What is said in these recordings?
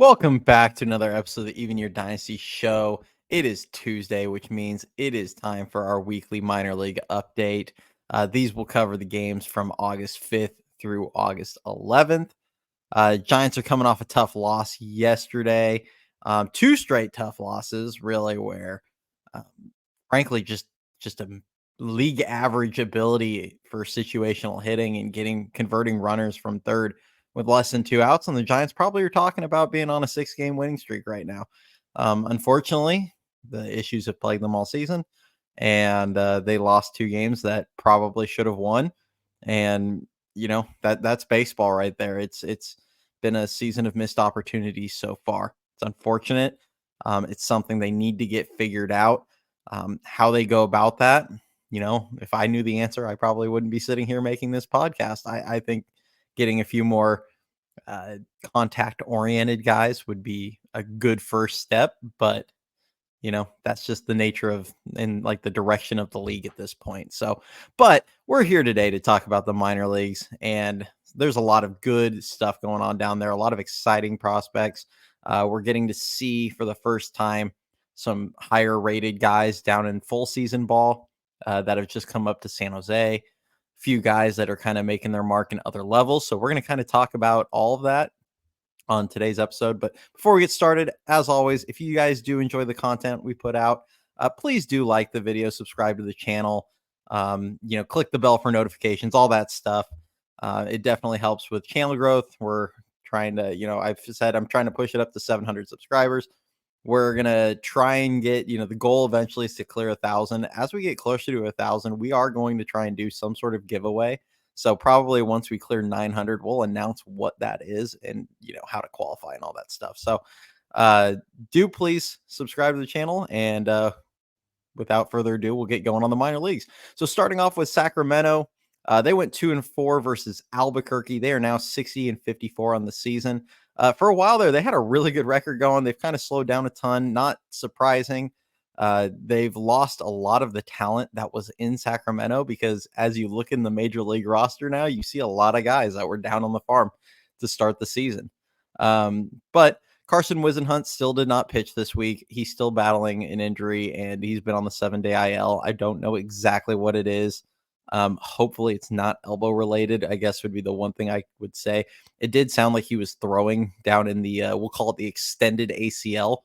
Welcome back to another episode of the Even Your Dynasty show. It is Tuesday, which means it is time for our weekly minor league update. These will cover the games from August 5th through August 11th. Giants are coming off a tough loss yesterday. Two straight tough losses, really, where um, frankly, just a league average ability for situational hitting and converting runners from third with less than two outs. And the Giants probably are talking about being on a 6-game winning streak right now. Unfortunately, the issues have plagued them all season, and they lost two games that probably should have won. And that's baseball right there. It's been a season of missed opportunities so far. It's unfortunate. It's something they need to get figured out. How they go about that, if I knew the answer, I probably wouldn't be sitting here making this podcast. I think getting a few more uh, contact oriented guys would be a good first step, but that's just the nature of and like the direction of the league at this point. So, but we're here today to talk about the minor leagues, and there's a lot of good stuff going on down there, a lot of exciting prospects. We're getting to see for the first time some higher rated guys down in full season ball that have just come up to San Jose. Few guys that are kind of making their mark in other levels. So we're going to kind of talk about all of that on today's episode. But before we get started, as always, if you guys do enjoy the content we put out, please do like the video, subscribe to the channel, click the bell for notifications, all that stuff. It definitely helps with channel growth. We're trying to, I've said I'm trying to push it up to 700 subscribers. We're going to try and get, the goal eventually is to clear 1,000. As we get closer to 1,000, we are going to try and do some sort of giveaway. So probably once we clear 900, we'll announce what that is and, how to qualify and all that stuff. So do please subscribe to the channel. And without further ado, we'll get going on the minor leagues. So starting off with Sacramento, they went 2-4 versus Albuquerque. They are now 60-54 on the season. For a while there, they had a really good record going. They've kind of slowed down a ton, not surprising. They've lost a lot of the talent that was in Sacramento because as you look in the major league roster now, you see a lot of guys that were down on the farm to start the season. But Carson Wisenhunt still did not pitch this week. He's still battling an injury and he's been on the 7-day IL. I don't know exactly what it is. Hopefully it's not elbow related, I guess would be the one thing I would say. It did sound like he was throwing down in the, we'll call it the extended ACL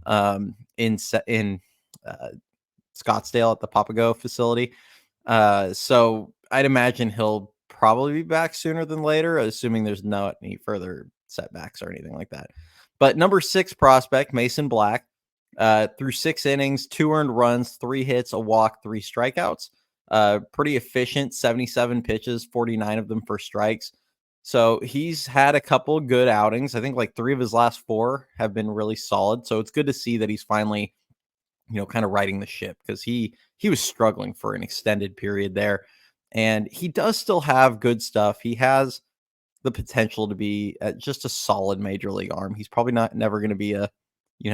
in Scottsdale at the Papago facility. So I'd imagine he'll probably be back sooner than later, assuming there's not any further setbacks or anything like that. But number 6 prospect, Mason Black, through 6 innings, 2 earned runs, 3 hits, a walk, 3 strikeouts. Pretty efficient, 77 pitches, 49 of them for strikes. So he's had a couple good outings. I think like 3 of his last 4 have been really solid. So it's good to see that he's finally, kind of riding the ship because he was struggling for an extended period there. And he does still have good stuff. He has the potential to be just a solid major league arm. He's probably never going to be a,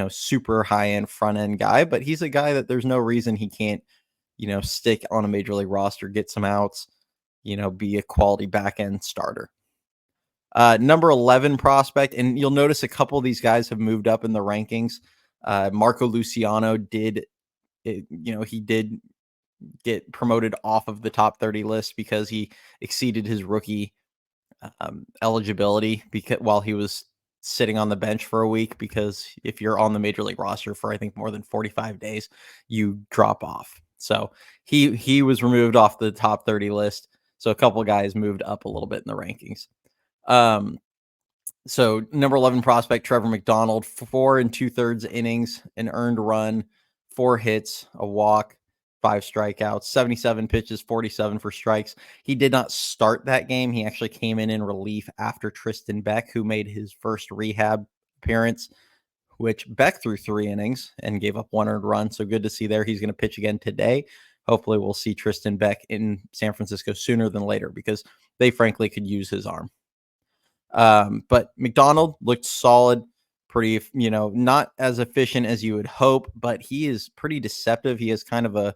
super high end front end guy, but he's a guy that there's no reason he can't, stick on a major league roster, get some outs, be a quality back end starter. Number 11 prospect, and you'll notice a couple of these guys have moved up in the rankings. Marco Luciano he did get promoted off of the top 30 list because he exceeded his rookie eligibility while he was sitting on the bench for a week, because if you're on the major league roster for I think more than 45 days, you drop off. So he was removed off the top 30 list. So a couple of guys moved up a little bit in the rankings. So number 11 prospect, Trevor McDonald, 4 2/3 innings, an earned run, 4 hits, a walk, 5 strikeouts, 77 pitches, 47 for strikes. He did not start that game. He actually came in relief after Tristan Beck, who made his first rehab appearance, which Beck threw 3 innings and gave up 1 earned run. So good to see there. He's going to pitch again today. Hopefully we'll see Tristan Beck in San Francisco sooner than later because they frankly could use his arm. But McDonald looked solid, pretty, not as efficient as you would hope, but he is pretty deceptive. He is kind of a,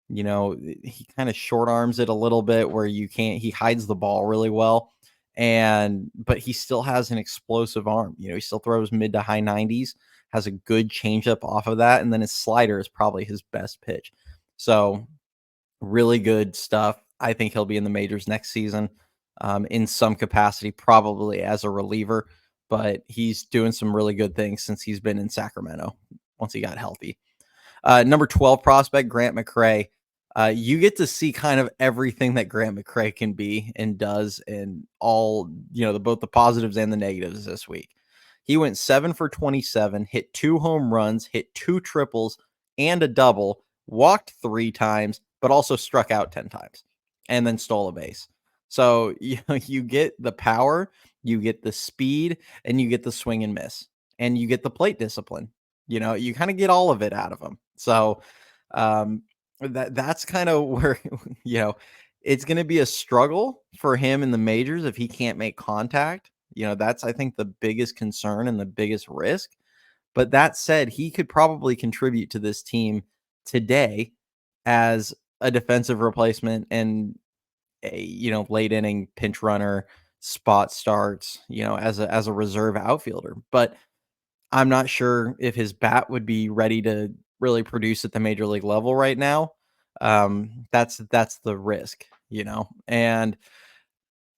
he kind of short arms it a little bit where he hides the ball really well. but he still has an explosive arm. He still throws mid to high 90s, has a good changeup off of that, and then his slider is probably his best pitch. So really good stuff. I think he'll be in the majors next season, in some capacity, probably as a reliever, but he's doing some really good things since he's been in Sacramento once he got healthy. Number 12 prospect, Grant McCray. You get to see kind of everything that Grant McCray can be and does, and all, both the positives and the negatives this week. He went 7 for 27, hit 2 home runs, hit 2 triples and a double, walked 3 times, but also struck out 10 times and then stole a base. So you get the power, you get the speed, and you get the swing and miss, and you get the plate discipline. You kind of get all of it out of him. So that's kind of where it's going to be a struggle for him in the majors if he can't make contact. That's, I think, the biggest concern and the biggest risk. But that said, he could probably contribute to this team today as a defensive replacement and a late inning pinch runner, spot starts, as a reserve outfielder. But I'm not sure if his bat would be ready to really produce at the major league level right now. That's the risk, and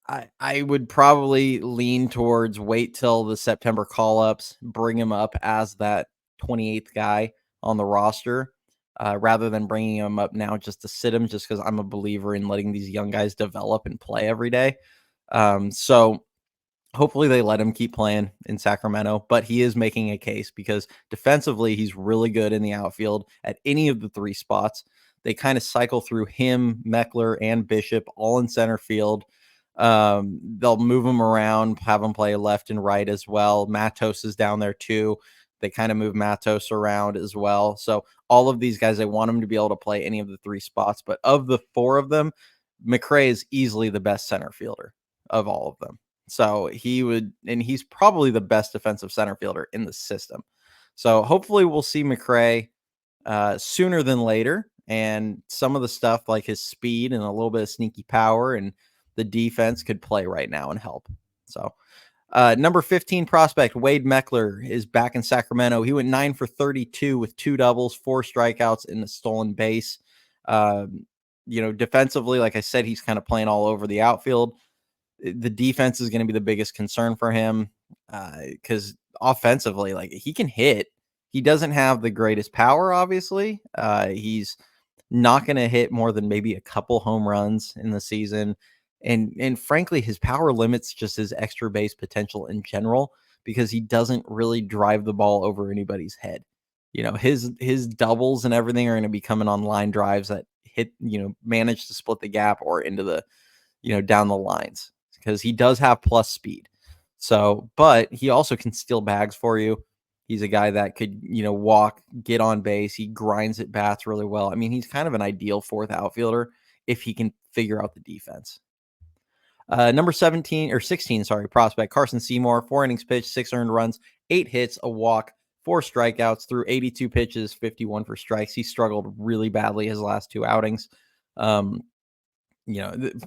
I would probably lean towards wait till the September call ups, bring him up as that 28th guy on the roster, rather than bringing him up now just to sit him, just because I'm a believer in letting these young guys develop and play every day. So hopefully they let him keep playing in Sacramento, but he is making a case because defensively, he's really good in the outfield at any of the 3 spots. They kind of cycle through him, Meckler, and Bishop all in center field. They'll move him around, have him play left and right as well. Matos is down there too. They kind of move Matos around as well. So all of these guys, they want him to be able to play any of the 3 spots. But of the 4 of them, McCray is easily the best center fielder of all of them. So he's probably the best defensive center fielder in the system. So hopefully we'll see McCray sooner than later. And some of the stuff like his speed and a little bit of sneaky power and the defense could play right now and help. So number 15 prospect, Wade Meckler, is back in Sacramento. He went 9 for 32 with 2 doubles, 4 strikeouts, and a stolen base. Defensively, like I said, he's kind of playing all over the outfield. The defense is going to be the biggest concern for him, because offensively, like, he can hit. He doesn't have the greatest power, obviously. He's not going to hit more than maybe a couple home runs in the season. And frankly, his power limits just his extra base potential in general, because he doesn't really drive the ball over anybody's head. His doubles and everything are going to be coming on line drives that hit, manage to split the gap or into the, down the lines, because he does have plus speed. So, but he also can steal bags for you. He's a guy that could, walk, get on base. He grinds at bats really well. I mean, he's kind of an ideal 4th outfielder if he can figure out the defense. Number 16, prospect, Carson Seymour, 4 innings pitched, 6 earned runs, 8 hits, a walk, 4 strikeouts through 82 pitches, 51 for strikes. He struggled really badly his last 2 outings. The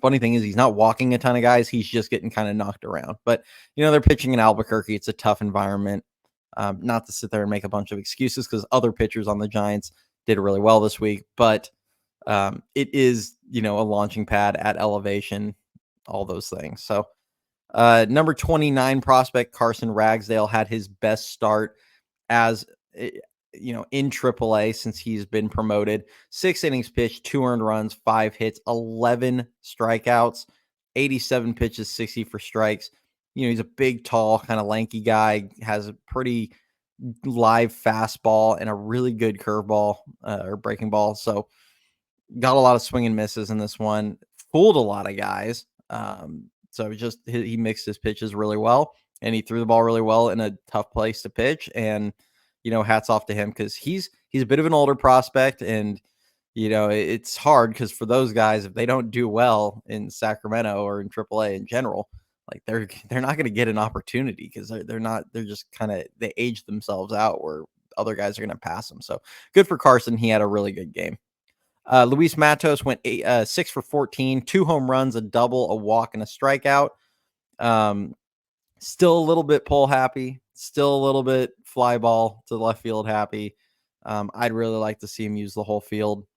funny thing is he's not walking a ton of guys. He's just getting kind of knocked around. But, they're pitching in Albuquerque. It's a tough environment. Not to sit there and make a bunch of excuses, because other pitchers on the Giants did really well this week. But it is, a launching pad at elevation, all those things. So number 29 prospect, Carson Ragsdale, had his best start as in AAA since he's been promoted. 6 innings pitched, 2 earned runs, 5 hits, 11 strikeouts, 87 pitches, 60 for strikes. He's a big, tall, kind of lanky guy, has a pretty live fastball and a really good curveball or breaking ball. So got a lot of swing and misses in this one, fooled a lot of guys. So he mixed his pitches really well, and he threw the ball really well in a tough place to pitch. And hats off to him, because he's a bit of an older prospect, and it's hard, because for those guys, if they don't do well in Sacramento or in AAA in general, like they're not going to get an opportunity, because they're just kind of, they age themselves out where other guys are going to pass them. So good for Carson. He had a really good game. Luis Matos went 6 for 14, 2 home runs, a double, a walk, and a strikeout. Um, Still a little bit pull happy, still a little bit fly ball to left field happy. I'd really like to see him use the whole field,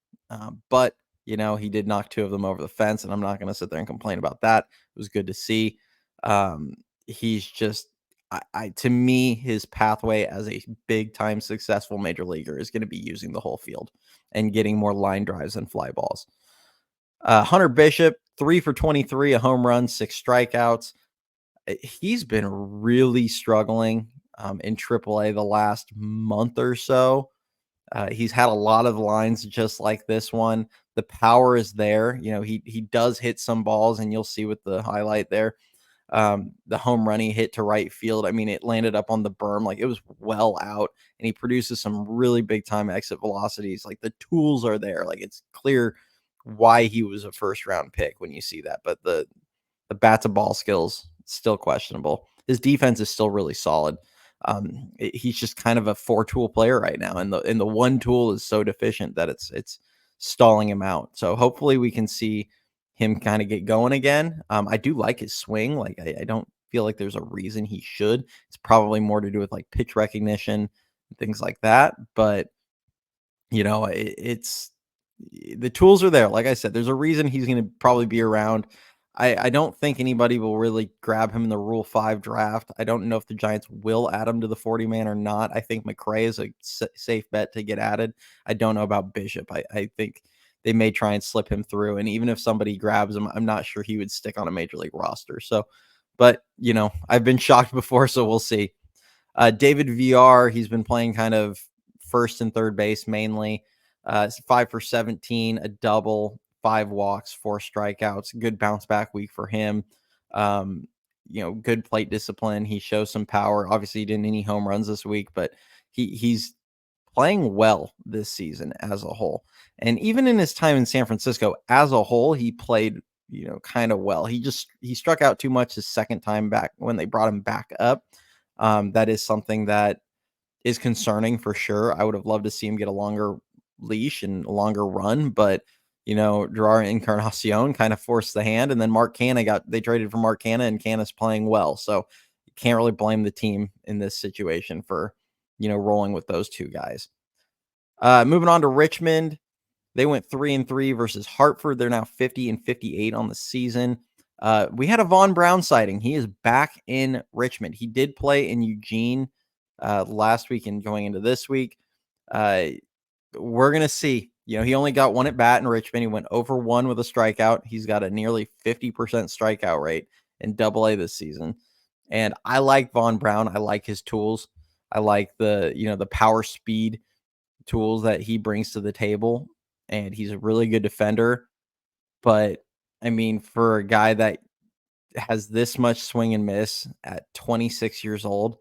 but he did knock two of them over the fence, and I'm not going to sit there and complain about that. It was good to see. He's just, to me, his pathway as a big time successful major leaguer is going to be using the whole field and getting more line drives and fly balls. Hunter Bishop, 3 for 23, a home run, 6 strikeouts. He's been really struggling in AAA the last month or so. He's had a lot of lines just like this one. The power is there. He does hit some balls, and you'll see with the highlight there. The home run he hit to right field. I mean, it landed up on the berm, like it was well out, and he produces some really big time exit velocities. Like the tools are there. Like it's clear why he was a first round pick when you see that. But the bat to ball skills still questionable. His defense is still really solid. He's just kind of a 4-tool player right now, and the one tool is so deficient that it's stalling him out. So hopefully we can see him kind of get going again. I do like his swing. Like I don't feel like there's a reason he should. It's probably more to do with like pitch recognition and things like that. But it's the tools are there. Like I said, there's a reason he's going to probably be around. I don't think anybody will really grab him in the Rule 5 draft. I don't know if the Giants will add him to the 40-man or not. I think McCray is a safe bet to get added. I don't know about Bishop. I think they may try and slip him through. And even if somebody grabs him, I'm not sure he would stick on a major league roster. So, but, I've been shocked before, so we'll see. David VR, he's been playing kind of first and third base mainly. 5 for 17, a double, 5 walks, 4 strikeouts. Good bounce back week for him. Good plate discipline. He shows some power. Obviously, he didn't any home runs this week, but he's playing well this season as a whole. And even in his time in San Francisco as a whole, he played, kind of well. He struck out too much his second time back when they brought him back up. That is something that is concerning for sure. I would have loved to see him get a longer leash and a longer run, but Gerard Encarnacion kind of forced the hand, and then Mark Canha they traded for Mark Canha, and Canha's playing well. So you can't really blame the team in this situation for, rolling with those two guys. Moving on to Richmond. They went 3-3 versus Hartford. They're now 50-58 on the season. We had a Von Brown sighting. He is back in Richmond. He did play in Eugene last week and going into this week. We're going to see. He only got one at bat in Richmond. He went over 1 with a strikeout. He's got a nearly 50% strikeout rate in Double-A this season. And I like Von Brown. I like his tools. I like the power speed tools that he brings to the table. And he's a really good defender. But I mean, for a guy that has this much swing and miss at 26 years old,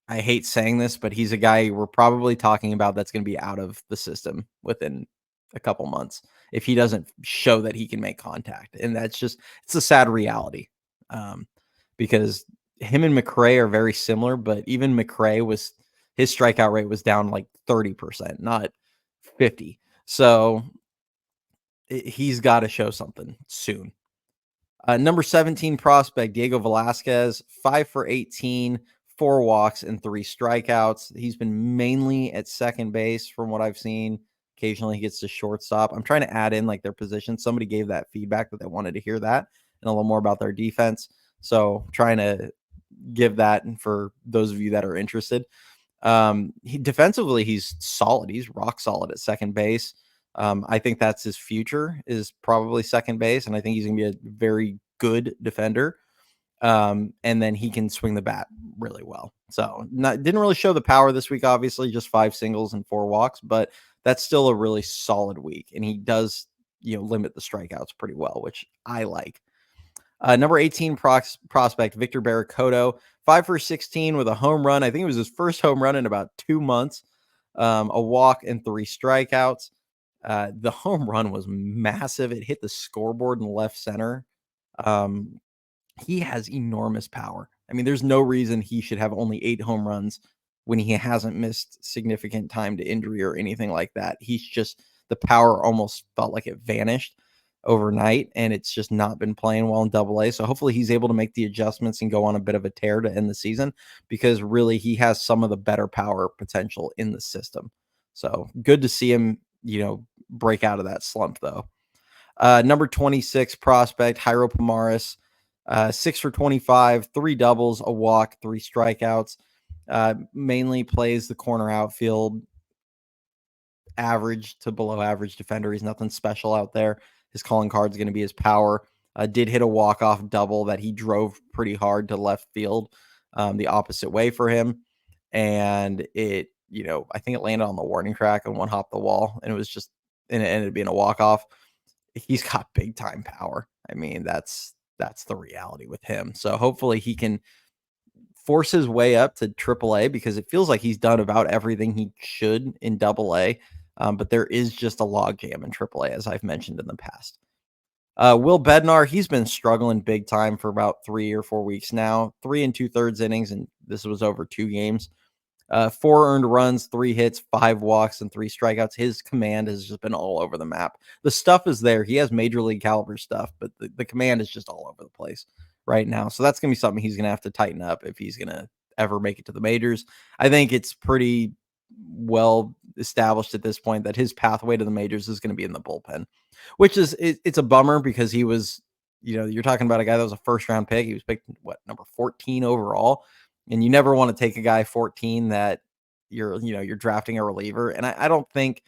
I hate saying this, but he's a guy we're probably talking about that's going to be out of the system within a couple months if he doesn't show that he can make contact. And it's a sad reality, because him and McCray are very similar, but even McCray his strikeout rate was down like 30%, not 50. So he's got to show something soon. Number 17 prospect, Diego Velasquez, 5 for 18, 4 walks and 3 strikeouts. He's been mainly at second base from what I've seen. Occasionally he gets to shortstop. I'm trying to add in like their position. Somebody gave that feedback that they wanted to hear that and a little more about their defense. So trying to give that for those of you that are interested. Defensively, he's solid. He's rock solid at second base. I think that's his future is probably second base. And I think he's going to be a very good defender. And then he can swing the bat really well. So didn't really show the power this week, obviously, just 5 singles and 4 walks, but that's still a really solid week. And he does, limit the strikeouts pretty well, which I like. Number 18 prospect, Victor Bericoto, 5 for 16 with a home run. I think it was his first home run in about 2 months, a walk and 3 strikeouts. The home run was massive. It hit the scoreboard in left center. He has enormous power. I mean, there's no reason he should have only 8 home runs when he hasn't missed significant time to injury or anything like that. The power almost felt like it vanished. overnight, and it's just not been playing well in Double A. So hopefully he's able to make the adjustments and go on a bit of a tear to end the season, because really he has some of the better power potential in the system. So good to see him, break out of that slump though. Number 26 prospect, Jairo Pomares, 6 for 25, 3 doubles, a walk, 3 strikeouts. Mainly plays the corner outfield, average to below average defender. He's nothing special out there. His calling card is going to be his power. Did hit a walk-off double that he drove pretty hard to left field, the opposite way for him. And it, I think it landed on the warning track and one hopped the wall. And it ended up being a walk-off. He's got big time power. I mean, that's the reality with him. So hopefully he can force his way up to AAA, because it feels like he's done about everything he should in AA. But there is just a logjam in AAA, as I've mentioned in the past. Will Bednar, he's been struggling big time for about 3 or 4 weeks now. 3 2/3 innings, and this was over 2 games. 4 earned runs, 3 hits, 5 walks, and 3 strikeouts. His command has just been all over the map. The stuff is there. He has major league caliber stuff, but the command is just all over the place right now. So that's going to be something he's going to have to tighten up if he's going to ever make it to the majors. I think it's pretty well established at this point that his pathway to the majors is going to be in the bullpen, which it's a bummer, because he was, you're talking about a guy that was a first round pick. He was picked, number 14 overall. And you never want to take a guy 14 that you're drafting a reliever. And I don't think,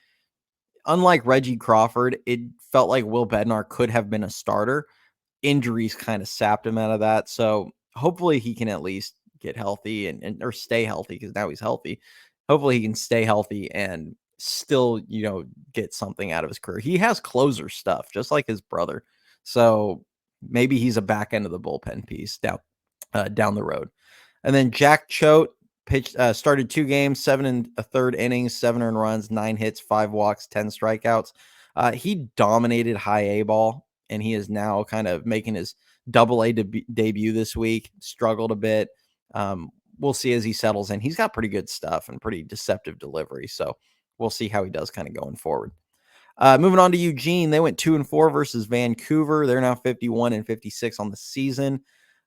unlike Reggie Crawford, it felt like Will Bednar could have been a starter. Injuries kind of sapped him out of that. So hopefully he can at least get healthy and or stay healthy, because now he's healthy. Hopefully he can stay healthy and still, get something out of his career. He has closer stuff, just like his brother. So maybe he's a back end of the bullpen piece down the road. And then Jack Choate started 2 games, 7 1/3 innings, 7 earned runs, 9 hits, 5 walks, 10 strikeouts. He dominated high A ball, and he is now kind of making his AA debut this week. Struggled a bit. We'll see as he settles in. He's got pretty good stuff and pretty deceptive delivery. So we'll see how he does kind of going forward. Moving on to Eugene, they went 2-4 versus Vancouver. They're now 51 and 56 on the season.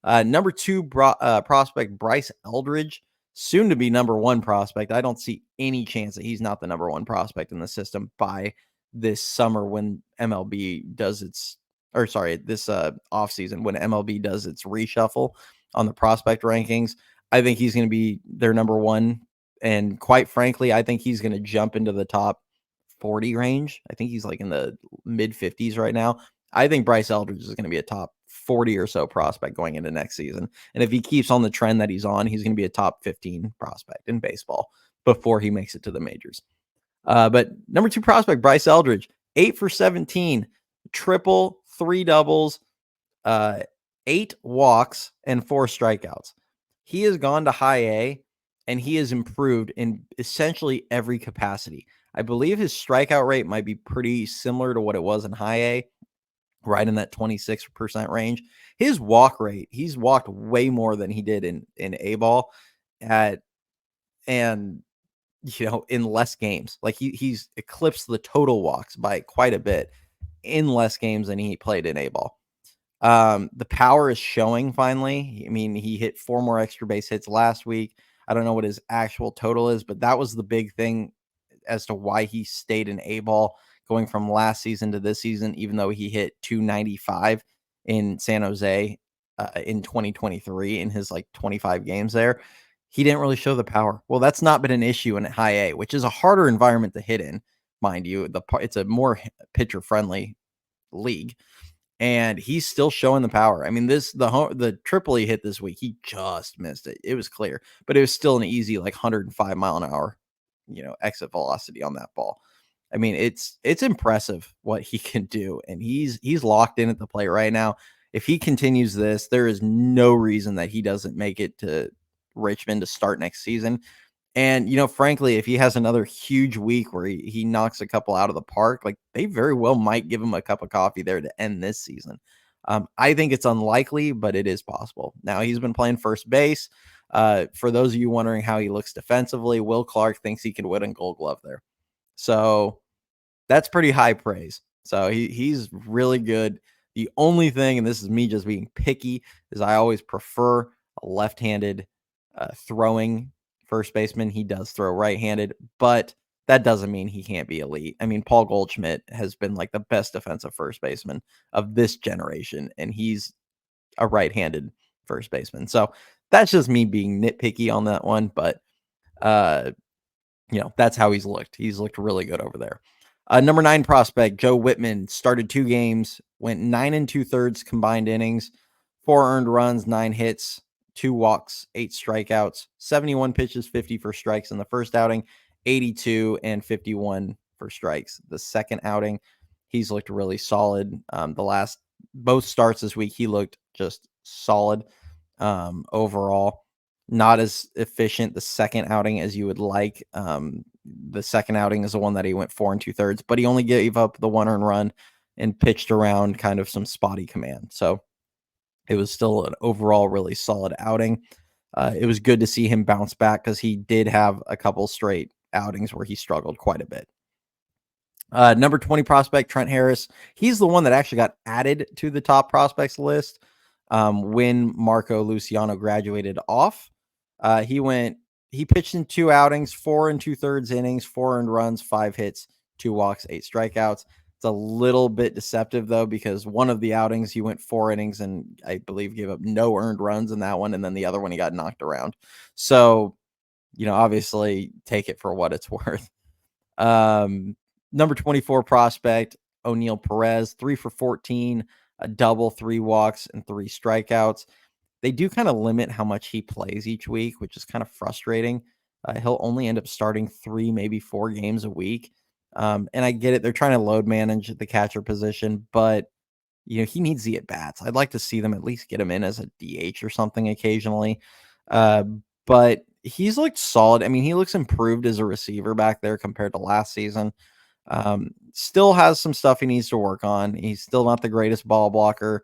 Number 2 prospect Bryce Eldridge, soon to be number 1 prospect. I don't see any chance that he's not the number 1 prospect in the system by this summer when MLB does its, or sorry, this offseason when MLB does its reshuffle on the prospect rankings. I think he's going to be their number 1. And quite frankly, I think he's going to jump into the top 40 range. I think he's like in the mid 50s right now. I think Bryce Eldridge is going to be a top 40 or so prospect going into next season. And if he keeps on the trend that he's on, he's going to be a top 15 prospect in baseball before he makes it to the majors. But number 2 prospect, Bryce Eldridge, 8 for 17, triple, 3 doubles, 8 walks, and 4 strikeouts. He has gone to high A, and he has improved in essentially every capacity. I believe his strikeout rate might be pretty similar to what it was in high A, right in that 26% range. His walk rate, he's walked way more than he did in A ball and in less games. Like he's eclipsed the total walks by quite a bit in less games than he played in A ball. The power is showing finally. I mean, he hit 4 more extra base hits last week. I don't know what his actual total is, but that was the big thing as to why he stayed in A ball going from last season to this season, even though he hit 295 in San Jose in 2023 in his 25 games there. He didn't really show the power. Well, that's not been an issue in high A, which is a harder environment to hit in, mind you. It's a more pitcher friendly league, and he's still showing the power. I mean, the triple he hit this week, he just missed it. It was clear, but it was still an easy 105 mile an hour, exit velocity on that ball. I mean, it's impressive what he can do, and he's locked in at the plate right now. If he continues this, there is no reason that he doesn't make it to Richmond to start next season. And, frankly, if he has another huge week where he knocks a couple out of the park, they very well might give him a cup of coffee there to end this season. I think it's unlikely, but it is possible. Now, he's been playing first base. For those of you wondering how he looks defensively, Will Clark thinks he could win a Gold Glove there. So that's pretty high praise. So he's really good. The only thing, and this is me just being picky, is I always prefer a left-handed throwing first baseman. He does throw right-handed, but that doesn't mean he can't be elite. I mean, Paul Goldschmidt has been like the best defensive first baseman of this generation, and he's a right-handed first baseman. So that's just me being nitpicky on that one, but uh, that's how he's looked. He's looked really good over there. Number 9 prospect, Joe Whitman, started 2 games, went 9 2/3 combined innings, 4 earned runs, 9 hits, 2 walks, 8 strikeouts, 71 pitches, 50 for strikes in the first outing, 82 and 51 for strikes. The second outing, he's looked really solid. Both starts this week, he looked just solid overall. Not as efficient the second outing as you would like. The second outing is the one that he went 4 2/3, but he only gave up the 1 earned run and pitched around kind of some spotty command. So it was still an overall really solid outing. It was good to see him bounce back because he did have a couple straight outings where he struggled quite a bit. Number 20 prospect, Trent Harris. He's the one that actually got added to the top prospects list when Marco Luciano graduated off. He pitched in 2 outings, 4 2/3 innings, 4 earned runs, 5 hits, 2 walks, 8 strikeouts. It's a little bit deceptive though, because one of the outings he went 4 innings and I believe gave up no earned runs in that one. And then the other one he got knocked around. So, obviously take it for what it's worth. Number 24 prospect, O'Neal Perez, 3 for 14, a double, 3 walks, and 3 strikeouts. They do kind of limit how much he plays each week, which is kind of frustrating. He'll only end up starting 3, maybe 4 games a week. And I get it. They're trying to load manage the catcher position, but he needs the at bats. I'd like to see them at least get him in as a DH or something occasionally. But he's looked solid. I mean, he looks improved as a receiver back there compared to last season. Still has some stuff he needs to work on. He's still not the greatest ball blocker.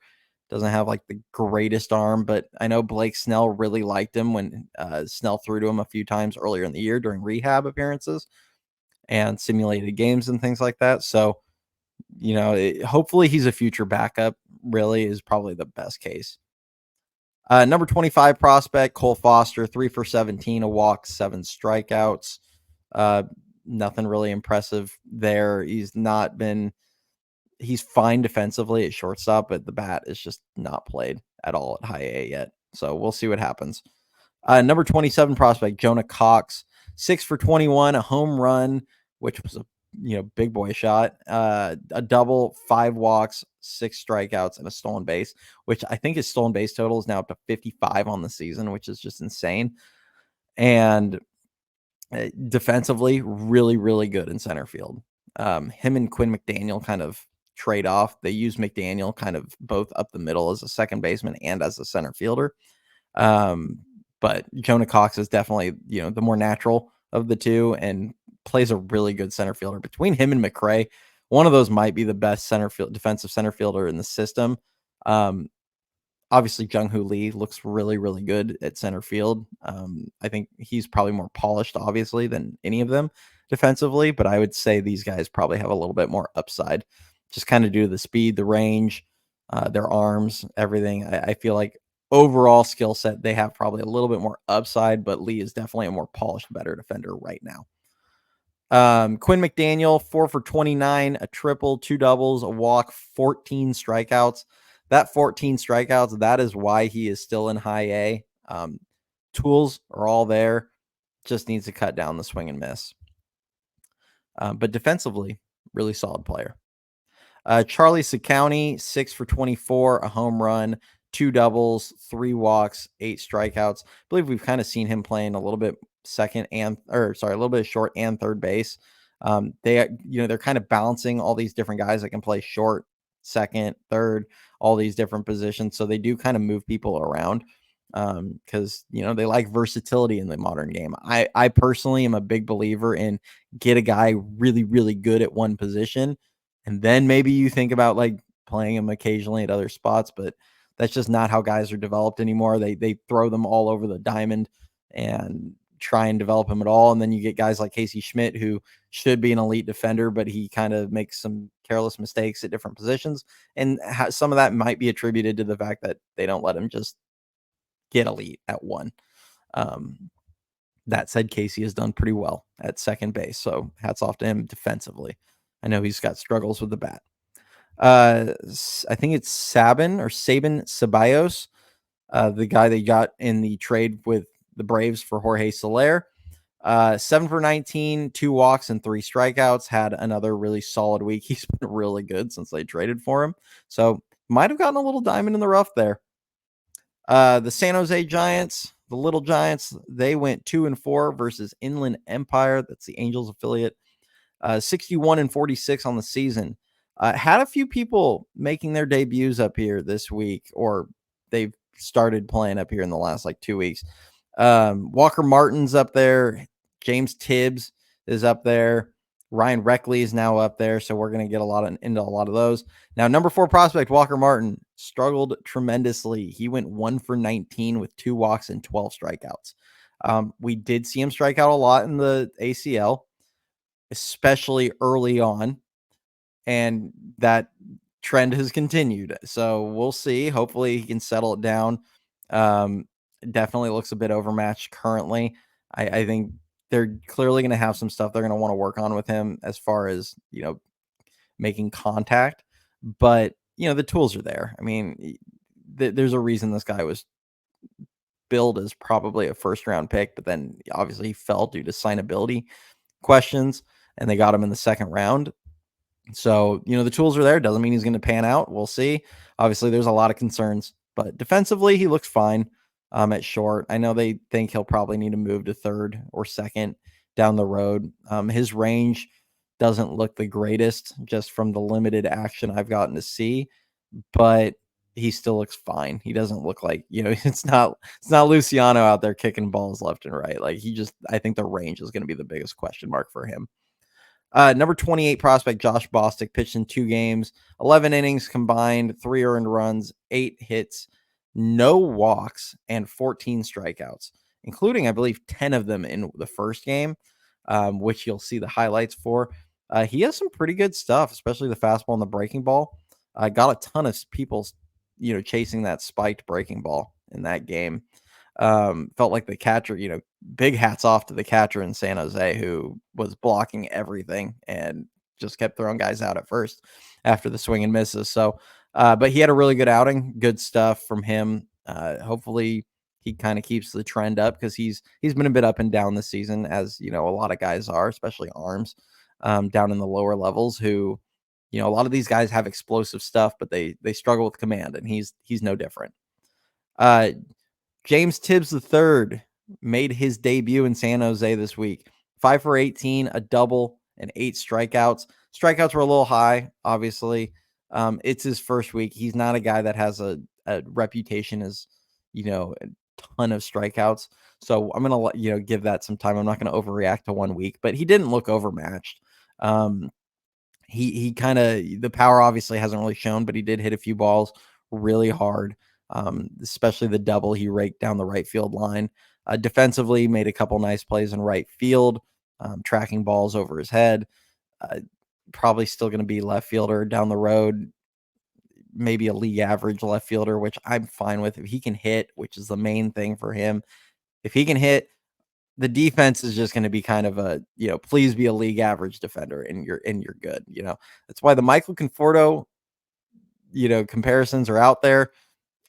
Doesn't have like the greatest arm, but I know Blake Snell really liked him when Snell threw to him a few times earlier in the year during rehab appearances and simulated games and things like that. So, hopefully he's a future backup, really is probably the best case. Number 25 prospect, Cole Foster, 3 for 17, a walk, 7 strikeouts. Nothing really impressive there. He's fine defensively at shortstop, but the bat is just not played at all at high A yet. So we'll see what happens. Number 27 prospect, Jonah Cox, 6 for 21, a home run, which was a big boy shot, a double, 5 walks, 6 strikeouts, and a stolen base, which I think his stolen base total is now up to 55 on the season, which is just insane. And defensively, really, really good in center field. Him and Quinn McDaniel kind of trade off. They use McDaniel kind of both up the middle as a second baseman and as a center fielder. But Jonah Cox is definitely, the more natural of the two and plays a really good center fielder. Between him and McCray, one of those might be the best defensive center fielder in the system. Obviously, Jung-Hoo Lee looks really, really good at center field. I think he's probably more polished, obviously, than any of them defensively, but I would say these guys probably have a little bit more upside, just kind of due to the speed, the range, their arms, everything. I feel like overall skill set, they have probably a little bit more upside, but Lee is definitely a more polished, better defender right now. Quinn McDaniel, 4 for 29, a triple, 2 doubles, a walk, 14 strikeouts. That 14 strikeouts, that is why he is still in high A. Tools are all there. Just needs to cut down the swing and miss. But defensively, really solid player. Charlie Saccounty, 6 for 24, a home run, 2 doubles, 3 walks, 8 strikeouts. I believe we've kind of seen him playing a little bit a little bit of short and third base. They're kind of balancing all these different guys that can play short, second, third, all these different positions. So they do kind of move people around because, they like versatility in the modern game. I personally am a big believer in get a guy really, really good at one position. And then maybe you think about like playing him occasionally at other spots, but that's just not how guys are developed anymore. They throw them all over the diamond and try and develop him at all. And then you get guys like Casey Schmidt, who should be an elite defender, but he kind of makes some careless mistakes at different positions. And some of that might be attributed to the fact that they don't let him just get elite at one. That said, Casey has done pretty well at second base, so hats off to him defensively. I know he's got struggles with the bat. I think it's Sabin Ceballos, the guy they got in the trade with the Braves for Jorge Soler. 7 for 19, 2 walks and 3 strikeouts. Had another really solid week. He's been really good since they traded for him. So might have gotten a little diamond in the rough there. The San Jose Giants, the Little Giants, they went 2-4 versus Inland Empire. That's the Angels affiliate. 61-46 on the season. Had a few people making their debuts up here this week, or they've started playing up here in the last 2 weeks. Walker Martin's up there. James Tibbs is up there. Ryan Reckley is now up there, so we're going to get into a lot of those. Now, number 4 prospect, Walker Martin, struggled tremendously. He went 1 for 19 with 2 walks and 12 strikeouts. We did see him strike out a lot in the ACL, especially early on, and that trend has continued. So we'll see. Hopefully he can settle it down. Definitely looks a bit overmatched currently. I think they're clearly going to have some stuff they're going to want to work on with him as far as, making contact. But, the tools are there. I mean, there's a reason this guy was billed as probably a first-round pick, but then obviously he fell due to signability questions, and they got him in the second round. So, the tools are there. Doesn't mean he's going to pan out. We'll see. Obviously, there's a lot of concerns, but defensively, he looks fine at short. I know they think he'll probably need to move to third or second down the road. His range doesn't look the greatest just from the limited action I've gotten to see, but he still looks fine. He doesn't look like, it's not Luciano out there kicking balls left and right. I think the range is going to be the biggest question mark for him. Number 28 prospect Josh Bostic pitched in 2 games, 11 innings combined, 3 earned runs, 8 hits, no walks, and 14 strikeouts, including, I believe, 10 of them in the first game, which you'll see the highlights for. He has some pretty good stuff, especially the fastball and the breaking ball. Got a ton of people, chasing that spiked breaking ball in that game. Felt like the catcher, big hats off to the catcher in San Jose, who was blocking everything and just kept throwing guys out at first after the swing and misses. So, but he had a really good outing, good stuff from him. Hopefully he kind of keeps the trend up, because he's been a bit up and down this season, as a lot of guys are, especially arms down in the lower levels, who, a lot of these guys have explosive stuff, but they struggle with command, and he's no different. James Tibbs III made his debut in San Jose this week. 5 for 18, a double, and 8 strikeouts. Strikeouts were a little high, obviously. It's his first week. He's not a guy that has a reputation as, a ton of strikeouts. So I'm going to, give that some time. I'm not going to overreact to 1 week, but he didn't look overmatched. He kind of, the power obviously hasn't really shown, but he did hit a few balls really hard. Especially the double he raked down the right field line. Defensively, made a couple nice plays in right field, tracking balls over his head. Probably still going to be left fielder down the road, maybe a league average left fielder, which I'm fine with if he can hit, which is the main thing for him. If he can hit, the defense is just going to be kind of a, please be a league average defender and you're good. That's why the Michael Conforto, comparisons are out there.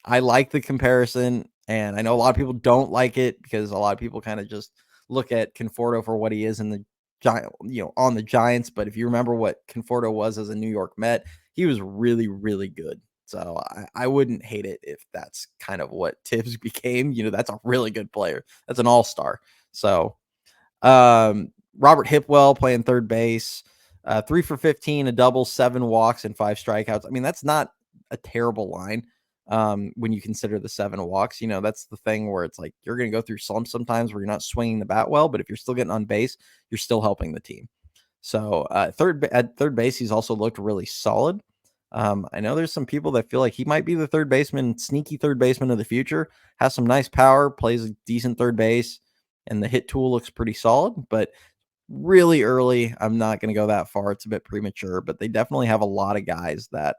I like the comparison, and I know a lot of people don't like it, because a lot of people kind of just look at Conforto for what he is in the Giant, on the Giants. But if you remember what Conforto was as a New York Met, he was really, really good. So I wouldn't hate it if that's kind of what Tibbs became. That's a really good player. That's an all-star. So Robert Hipwell playing third base, 3 for 15, a double, 7 walks, and 5 strikeouts. I mean, that's not a terrible line. When you consider the 7 walks, that's the thing where it's like you're going to go through slumps sometimes where you're not swinging the bat well, but if you're still getting on base, you're still helping the team. So at third base, he's also looked really solid. I know there's some people that feel like he might be the sneaky third baseman of the future. Has some nice power, plays a decent third base. and the hit tool looks pretty solid, but really early. I'm not going to go that far. It's a bit premature, but they definitely have a lot of guys that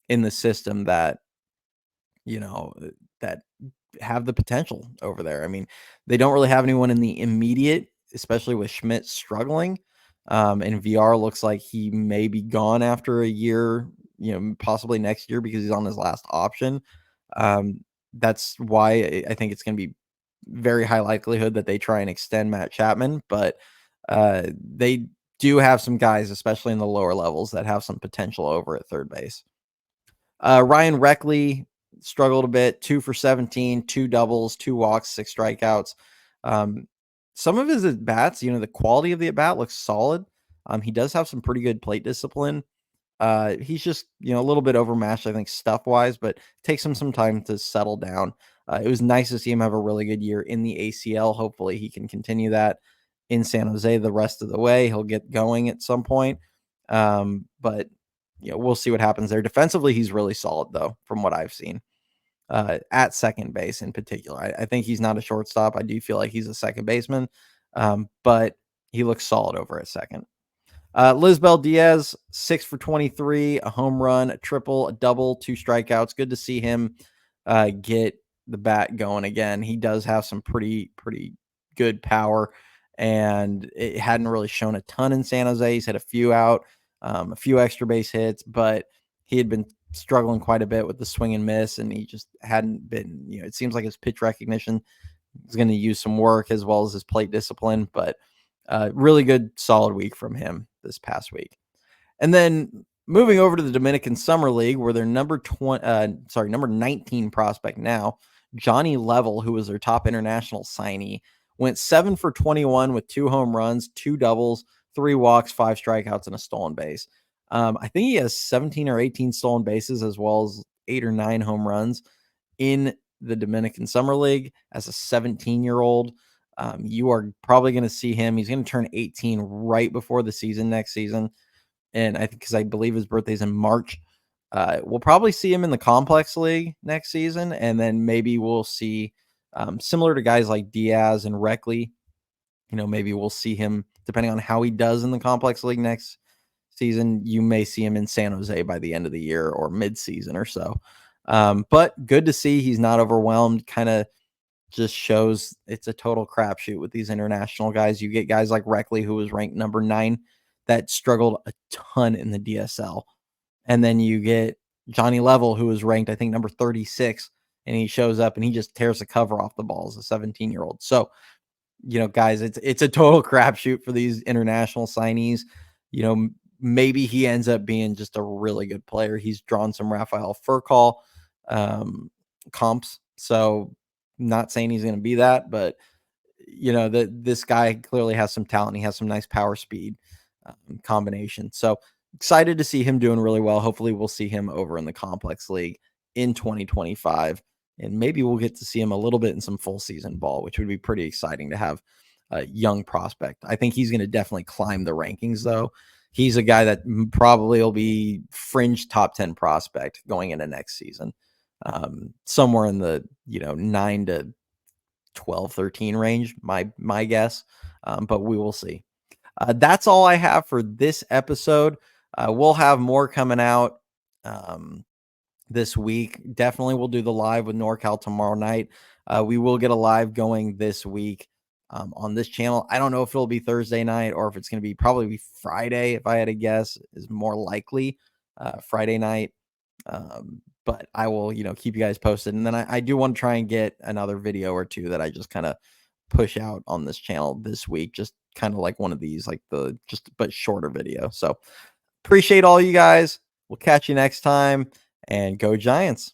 in the system that, you know, that have the potential over there. I mean, they don't really have anyone in the immediate, especially with Schmidt struggling. And VR looks like he may be gone after a year, possibly next year because he's on his last option. That's why I think it's going to be very high likelihood that they try and extend Matt Chapman, but they do have some guys, especially in the lower levels, that have some potential over at third base. Ryan Reckley struggled a bit, 2 for 17, 2 doubles, 2 walks, 6 strikeouts. Some of his at bats, the quality of the at bat looks solid. He does have some pretty good plate discipline. He's just, a little bit overmatched, I think, stuff wise, but takes him some time to settle down. It was nice to see him have a really good year in the ACL. Hopefully he can continue that in San Jose the rest of the way. He'll get going at some point. But we'll see what happens there. Defensively, he's really solid though, from what I've seen. At second base in particular. I think he's not a shortstop. I do feel like he's a second baseman. But he looks solid over at second. Lisbel Diaz, 6 for 23, a home run, a triple, a double, 2 strikeouts. Good to see him get the bat going again. He does have some pretty good power, and it hadn't really shown a ton in San Jose. He's had a few out, a few extra base hits, but he had been struggling quite a bit with the swing and miss, and he just hadn't been, it seems like his pitch recognition is going to use some work as well as his plate discipline, but really good, solid week from him this past week. And then moving over to the Dominican Summer League, where their number 19 prospect now, Johnny Level, who was their top international signee, went 7 for 21 with 2 home runs, 2 doubles, 3 walks, 5 strikeouts, and a stolen base. I think he has 17 or 18 stolen bases as well as 8 or 9 home runs in the Dominican Summer League as a 17-year-old. You are probably going to see him. He's going to turn 18 right before the season next season. And I think because I believe his birthday's in March. We'll probably see him in the Complex League next season. And then maybe we'll see, similar to guys like Diaz and Reckley, maybe we'll see him, depending on how he does in the Complex League next season, you may see him in San Jose by the end of the year or mid-season or so. But good to see he's not overwhelmed, kind of just shows it's a total crapshoot with these international guys. You get guys like Reckley, who was ranked number 9, that struggled a ton in the DSL. And then you get Johnny Level, who was ranked, I think, number 36, and he shows up and he just tears the cover off the ball as a 17-year-old. So, guys, it's a total crapshoot for these international signees. Maybe he ends up being just a really good player. He's drawn some Rafael Furcal comps. So not saying he's going to be that, but this guy clearly has some talent. He has some nice power speed combination. So excited to see him doing really well. Hopefully we'll see him over in the Complex League in 2025. And maybe we'll get to see him a little bit in some full season ball, which would be pretty exciting to have a young prospect. I think he's going to definitely climb the rankings though. He's a guy that probably will be fringe top 10 prospect going into next season. Somewhere in the 9 to 12, 13 range, my guess. But we will see. That's all I have for this episode. We'll have more coming out this week. Definitely we'll do the live with NorCal tomorrow night. We will get a live going this week on this channel. I don't know if it'll be Thursday night or if it's going to be probably Friday. If I had to guess, is more likely Friday night. But I will, keep you guys posted. And then I do want to try and get another video or two that I just kind of push out on this channel this week. Just kind of like one of these, like but shorter video. So appreciate all you guys. We'll catch you next time, and go Giants.